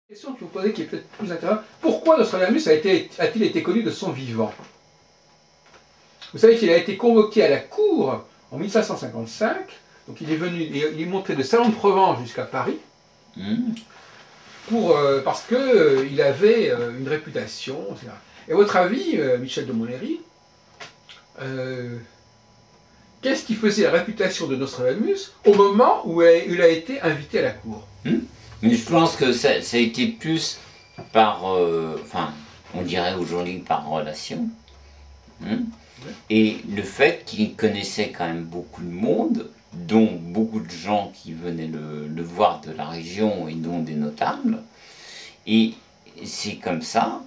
Question que vous posez qui est peut-être plus intéressante. Pourquoi Nostradamus a-t-il été connu de son vivant? Vous savez qu'il a été convoqué à la cour en 1555, donc il est monté de Salon de Provence jusqu'à Paris, parce qu'il avait une réputation, etc. Et à votre avis, Michel de Montlhéry, qu'est-ce qui faisait la réputation de Nostradamus au moment où il a été invité à la cour? Mais je pense que ça a été plus par, enfin, on dirait aujourd'hui par relation. Et le fait qu'il connaissait quand même beaucoup de monde, dont beaucoup de gens qui venaient le voir de la région et dont des notables. Et c'est comme ça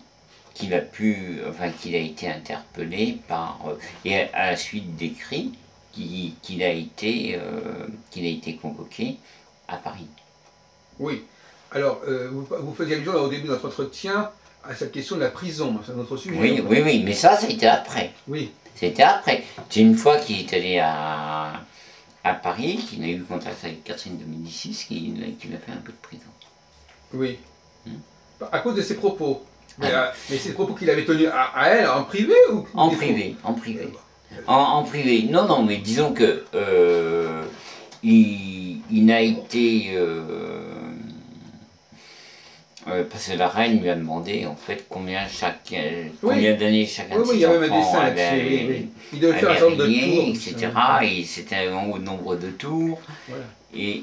qu'il a pu, enfin, qu'il a été interpellé par, et à la suite décrit qu'il a été convoqué à Paris. Oui. Alors, vous faisiez allusion au début de notre entretien à cette question de la prison, c'est notre sujet. Oui, mais ça a été après. Oui. C'était après. C'est une fois qu'il est allé à Paris, qu'il a eu contact avec Catherine de Médicis, qu'il a fait un peu de prison. Oui. À cause de ses propos. Mais ces propos qu'il avait tenus à elle, en privé ou en privé. En privé. Non, mais disons que il n'a été... parce que la reine lui a demandé en fait combien d'années chacun de ses enfants avait régné, etc. Et c'était un haut nombre de tours. Voilà. Et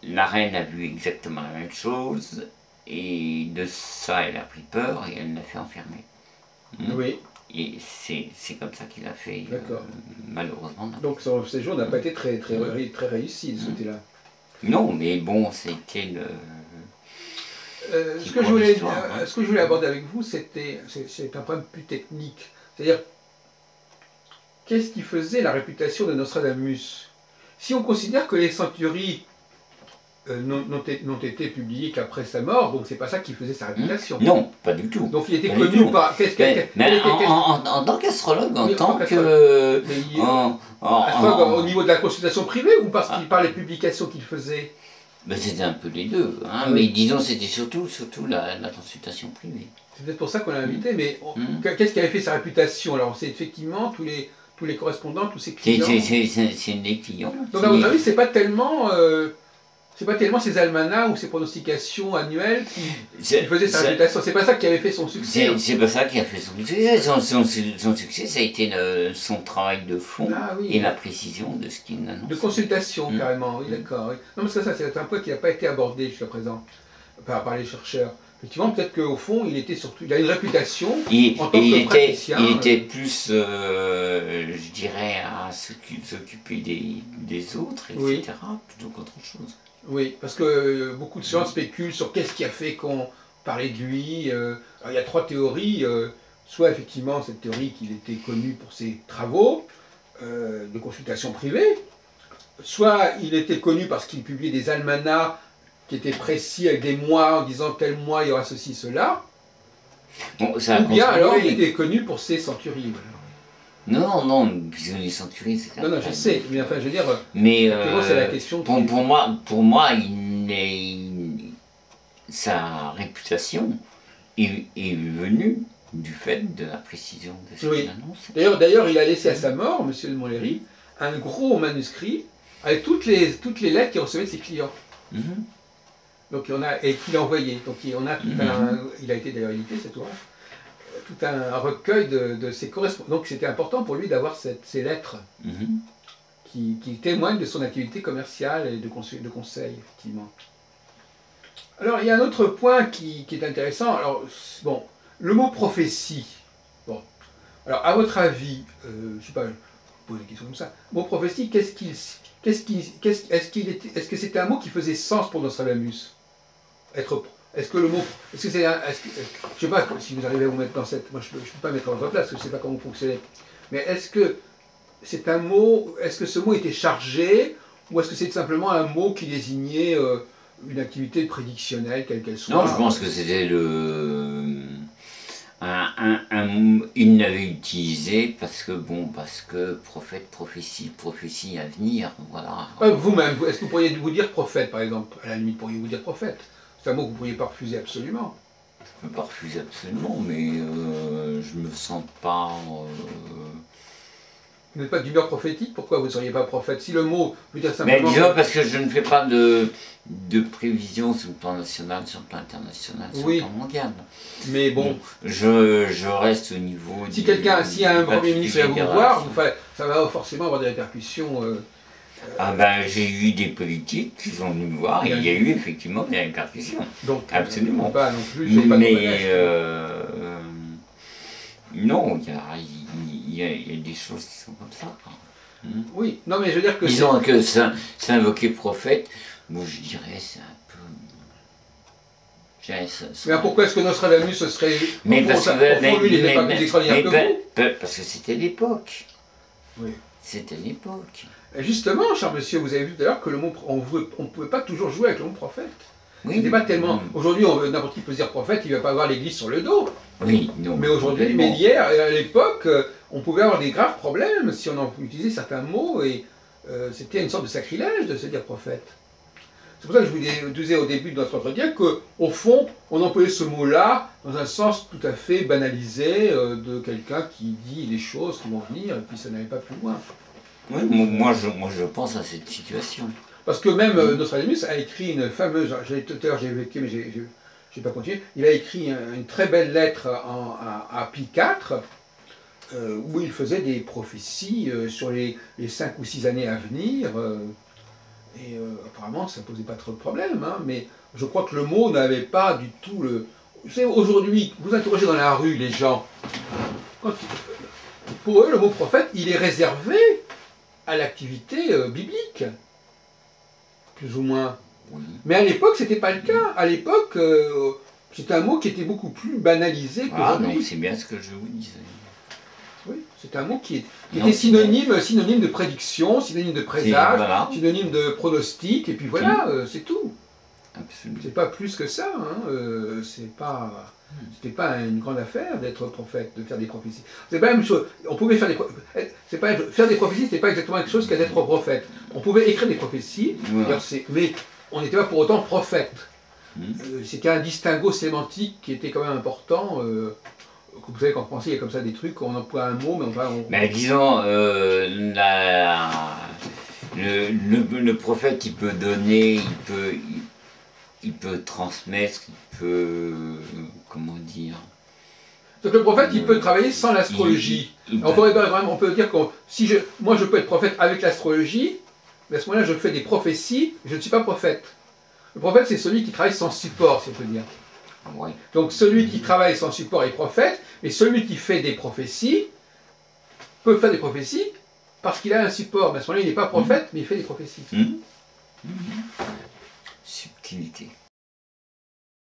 la reine a vu exactement la même chose. Et de ça, elle a pris peur et elle l'a fait enfermer. Oui. Et c'est comme ça qu'il a fait, malheureusement. Donc son séjour n'a pas été très réussi de ce côté-là. Non, mais bon, c'était le... ce que je voulais aborder avec vous, c'est un problème plus technique. C'est-à-dire, qu'est-ce qui faisait la réputation de Nostradamus? Si on considère que les centuries n'ont été publiées qu'après sa mort, donc c'est pas ça qui faisait sa réputation. Non, pas du tout. Donc il était connu par... En tant qu'astrologue, en tant que... Au niveau de la consultation privée ou parce qu'il par les publications qu'il faisait? Ben, c'était un peu les deux, mais disons c'était surtout la consultation privée. C'est peut-être pour ça qu'on l'a invité, mais qu'est-ce qui avait fait sa réputation? Alors c'est effectivement tous les correspondants, tous ses clients. C'est des clients. Donc à votre avis, c'est pas tellement ses almanachs ou ses pronostications annuelles qui faisaient sa réputation. C'est pas ça qui avait fait son succès. C'est pas ça qui a fait son succès. Son succès, ça a été son travail de fond et la précision de ce qu'il annonce. De consultation, carrément, oui, d'accord. Oui. Non, parce que ça, c'est un point qui n'a pas été abordé jusqu'à présent par les chercheurs. Effectivement, peut-être qu'au fond, il a une réputation en tant que praticien. Il était plus, je dirais, à s'occuper des autres, etc., plutôt qu'autre chose. Oui, parce que beaucoup de gens spéculent sur qu'est-ce qui a fait qu'on parlait de lui. Il y a trois théories. Soit effectivement cette théorie qu'il était connu pour ses travaux de consultation privée, soit il était connu parce qu'il publiait des almanachs qui étaient précis avec des mois en disant tel mois il y aura ceci, cela. Bon, ou bien alors il était connu pour ses centuries. Voilà. Non, puisque les centuries, c'est... Non, je sais, mais enfin, je veux dire, mais c'est la question pour moi, sa réputation est venue du fait de la précision de ce qu'il annonce. D'ailleurs, il a laissé à sa mort, M. de Montlhéry, un gros manuscrit avec toutes les lettres qu'il recevait de ses clients. Donc, et qu'il a envoyé. Donc, on a tout il a été d'ailleurs édité, cet ouvrage. Tout un recueil de ses correspondances. Donc c'était important pour lui d'avoir ces lettres qui témoignent de son activité commerciale et de conseil, effectivement. Alors il y a un autre point qui est intéressant. Alors, bon, le mot prophétie. Bon. Alors à votre avis, je ne sais pas, je pose des questions comme ça. Le mot prophétie, est-ce que c'était un mot qui faisait sens pour Nostradamus? Est-ce que le mot... je ne sais pas si vous arrivez à vous mettre dans cette... Moi, je ne peux pas mettre à votre place, parce que je ne sais pas comment vous fonctionnez. Mais est-ce que c'est un mot... Est-ce que ce mot était chargé, ou est-ce que c'est simplement un mot qui désignait une activité prédictionnelle, quelle qu'elle soit? Non, je pense que c'était il l'avait utilisé parce que prophète, prophétie à venir, voilà. Vous-même, est-ce que vous pourriez vous dire prophète, par exemple? À la limite, pourriez-vous dire prophète? C'est un mot que vous ne pourriez pas refuser absolument. Je ne peux pas refuser absolument, mais je me sens pas... Vous n'êtes pas d'humeur prophétique, pourquoi vous ne seriez pas prophète? Si le mot veut dire simplement... Mais disons parce que je ne fais pas de prévision sur le plan national, sur le plan international, sur le plan mondial. Mais bon... Je reste au niveau... Si un Premier ministre vient vous voir, ça va forcément avoir des répercussions... Ah ben j'ai eu des politiques qui sont venus me voir et il y a eu effectivement des répercussions. Donc, absolument. Pas non plus, mais non, il y a des choses qui sont comme ça. Oui, non mais je veux dire que... Disons que s'invoquer prophète, moi je dirais c'est un peu... Mais pourquoi est-ce que Nostradamus ce serait... Mais parce que lui, il n'était pas plus extraordinaire que vous. Parce que c'était l'époque. Oui. C'était l'époque. Justement, cher monsieur, vous avez vu tout à l'heure que le mot, on ne pouvait pas toujours jouer avec le mot prophète. Oui, c'était pas tellement... Aujourd'hui, n'importe qui peut dire prophète, il ne va pas avoir l'église sur le dos. Oui, non. Mais aujourd'hui, mais hier, à l'époque, on pouvait avoir des graves problèmes si on utilisait certains mots, et c'était une sorte de sacrilège de se dire prophète. C'est pour ça que je vous disais au début de notre entretien qu'au fond, on employait ce mot-là dans un sens tout à fait banalisé de quelqu'un qui dit les choses qui vont venir, et puis ça n'allait pas plus loin. Oui, moi je pense à cette situation. Parce que même Nostradamus a écrit une fameuse, tout à l'heure j'ai évoqué mais j'ai pas continué, il a écrit une très belle lettre à Pie IV, où il faisait des prophéties sur les 5 ou 6 années à venir, et apparemment ça ne posait pas trop de problème, hein, mais je crois que le mot n'avait pas du tout le... Vous savez, aujourd'hui, vous interrogez dans la rue les gens, pour eux le mot prophète, il est réservé à l'activité biblique, plus ou moins. Oui. Mais à l'époque, c'était pas le cas. À l'époque, c'était un mot qui était beaucoup plus banalisé qu'aujourd'hui. Ah, donc c'est bien ce que je vous disais. Oui, c'est un mot qui était synonyme de prédiction, synonyme de présage, voilà. Synonyme de pronostic, et puis voilà, c'est tout. Absolument. C'est pas plus que ça, hein. C'était pas une grande affaire d'être prophète, de faire des prophéties. C'est pas la même chose. On pouvait faire faire des prophéties, c'était pas exactement quelque chose qu'à d'être prophète. On pouvait écrire des prophéties, voilà. Mais on n'était pas pour autant prophète. C'était un distinguo sémantique qui était quand même important. Vous savez qu'en français, il y a comme ça des trucs, on emploie un mot, mais Mais disons, le prophète, il peut donner, il peut transmettre, il peut... comment dire... Donc le prophète, il peut travailler sans l'astrologie. On peut dire que moi je peux être prophète avec l'astrologie, mais à ce moment-là, je fais des prophéties, je ne suis pas prophète. Le prophète, c'est celui qui travaille sans support, si on peut dire. Oui. Donc celui qui travaille sans support est prophète, mais celui qui fait des prophéties peut faire des prophéties parce qu'il a un support. Mais à ce moment-là, il n'est pas prophète, mais il fait des prophéties. Subtilité.